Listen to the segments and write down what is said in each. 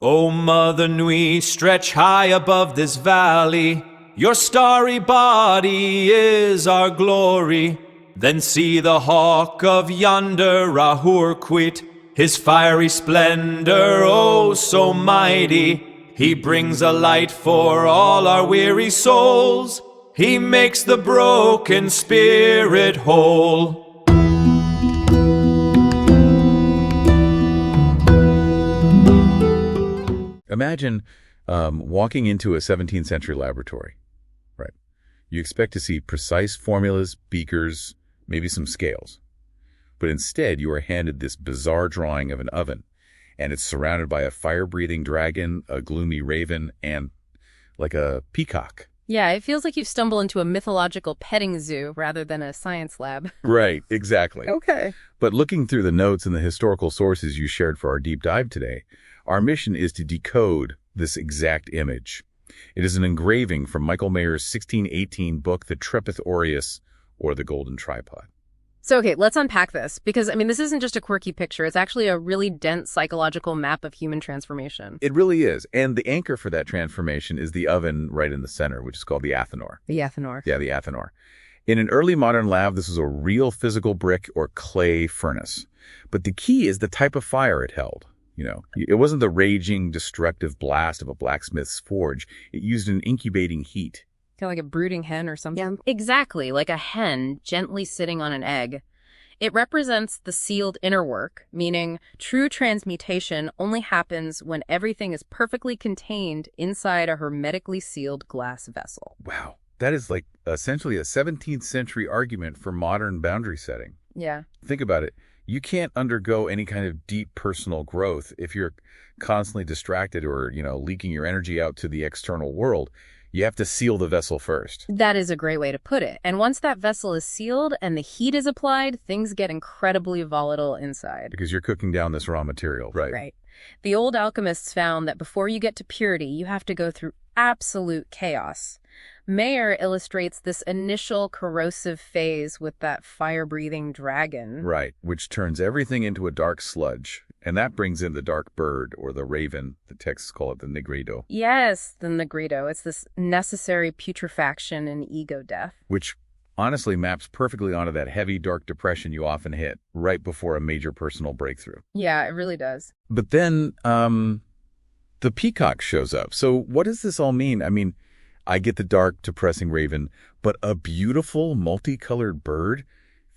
O Mother Nui, stretch high above this valley. Your starry body is our glory. Then see the hawk of yonder Rahur quit, his fiery splendor, oh so mighty. He brings a light for all our weary souls. He makes the broken spirit whole. Imagine walking into a 17th century laboratory, right? You expect to see precise formulas, beakers, maybe some scales. But instead, you are handed this bizarre drawing of an oven, and it's surrounded by a fire-breathing dragon, a gloomy raven, and like a peacock. Yeah, it feels like you've stumbled into a mythological petting zoo rather than a science lab. Right, exactly. Okay. But looking through the notes and the historical sources you shared for our deep dive today, our mission is to decode this exact image. It is an engraving from Michael Mayer's 1618 book, The Triptych Aureus, or The Golden Tripod. So, okay, let's unpack this, because, this isn't just a quirky picture. It's actually a really dense psychological map of human transformation. It really is. And the anchor for that transformation is the oven right in the center, which is called the Athanor. The Athanor. Yeah, the Athanor. In an early modern lab, this was a real physical brick or clay furnace. But the key is the type of fire it held. It wasn't the raging, destructive blast of a blacksmith's forge. It used an incubating heat. Kind of like a brooding hen or something? Yeah, exactly, like a hen gently sitting on an egg. It represents the sealed inner work, meaning true transmutation only happens when everything is perfectly contained inside a hermetically sealed glass vessel. Wow, that is like essentially a 17th century argument for modern boundary setting. Yeah. Think about it. You can't undergo any kind of deep personal growth if you're constantly distracted or, leaking your energy out to the external world. You have to seal the vessel first. That is a great way to put it. And once that vessel is sealed and the heat is applied, things get incredibly volatile inside. Because you're cooking down this raw material. Right. The old alchemists found that before you get to purity, you have to go through absolute chaos. Mayer illustrates this initial corrosive phase with that fire-breathing dragon. Right, which turns everything into a dark sludge. And that brings in the dark bird, or the raven. The texts call it the Negredo. Yes, the Negredo. It's this necessary putrefaction and ego death. Which honestly maps perfectly onto that heavy, dark depression you often hit right before a major personal breakthrough. Yeah, it really does. But then the peacock shows up. So what does this all mean? I get the dark, depressing raven, but a beautiful, multicolored bird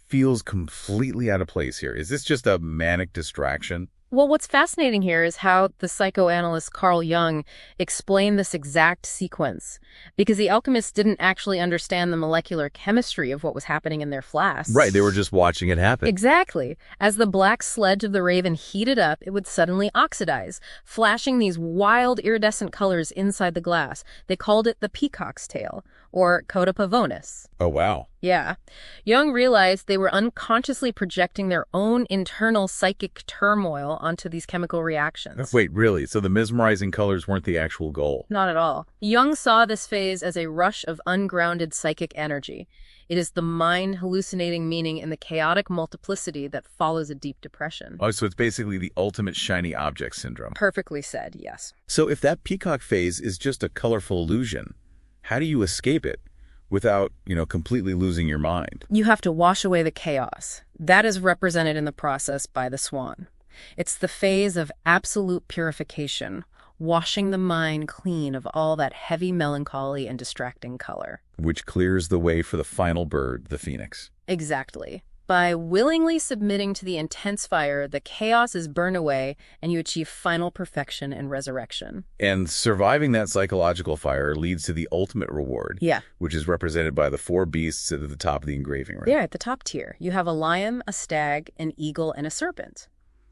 feels completely out of place here. Is this just a manic distraction? Well, what's fascinating here is how the psychoanalyst Carl Jung explained this exact sequence, because the alchemists didn't actually understand the molecular chemistry of what was happening in their flasks. Right, they were just watching it happen. Exactly. As the black sludge of the raven heated up, it would suddenly oxidize, flashing these wild iridescent colors inside the glass. They called it the peacock's tail, or coda pavonis. Oh, wow. Yeah. Jung realized they were unconsciously projecting their own internal psychic turmoil onto these chemical reactions. Wait, really? So the mesmerizing colors weren't the actual goal? Not at all. Jung saw this phase as a rush of ungrounded psychic energy. It is the mind hallucinating meaning in the chaotic multiplicity that follows a deep depression. Oh, so it's basically the ultimate shiny object syndrome. Perfectly said, yes. So if that peacock phase is just a colorful illusion, how do you escape it without, completely losing your mind? You have to wash away the chaos. That is represented in the process by the swan. It's the phase of absolute purification, washing the mind clean of all that heavy melancholy and distracting color. Which clears the way for the final bird, the phoenix. Exactly. By willingly submitting to the intense fire, the chaos is burned away and you achieve final perfection and resurrection. And surviving that psychological fire leads to the ultimate reward. Yeah. Which is represented by the 4 beasts at the top of the engraving, right? They're at the top tier. You have a lion, a stag, an eagle, and a serpent.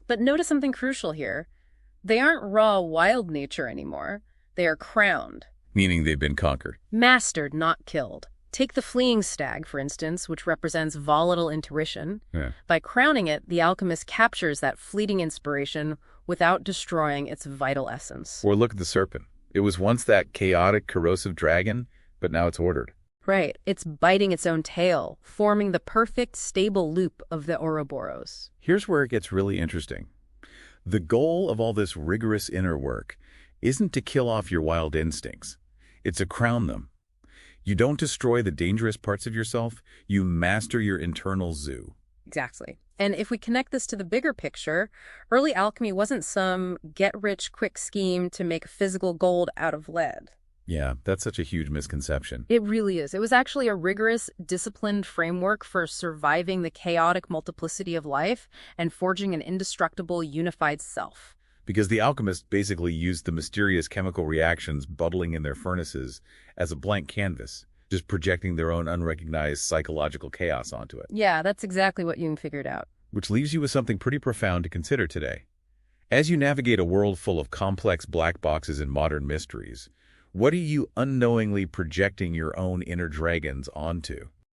But notice something crucial here. They aren't raw wild nature anymore. They are crowned. Meaning they've been conquered. Mastered, not killed. Take the fleeing stag, for instance, which represents volatile intuition. Yeah. By crowning it, the alchemist captures that fleeting inspiration without destroying its vital essence. Or look at the serpent. It was once that chaotic, corrosive dragon, but now it's ordered. Right. It's biting its own tail, forming the perfect, stable loop of the Ouroboros. Here's where it gets really interesting. The goal of all this rigorous inner work isn't to kill off your wild instincts. It's to crown them. You don't destroy the dangerous parts of yourself, you master your internal zoo. Exactly. And if we connect this to the bigger picture, early alchemy wasn't some get-rich-quick scheme to make physical gold out of lead. Yeah, that's such a huge misconception. It really is. It was actually a rigorous, disciplined framework for surviving the chaotic multiplicity of life and forging an indestructible, unified self. Because the alchemists basically used the mysterious chemical reactions bubbling in their furnaces as a blank canvas, just projecting their own unrecognized psychological chaos onto it. Yeah, that's exactly what Jung figured out. Which leaves you with something pretty profound to consider today. As you navigate a world full of complex black boxes and modern mysteries, what are you unknowingly projecting your own inner dragons onto?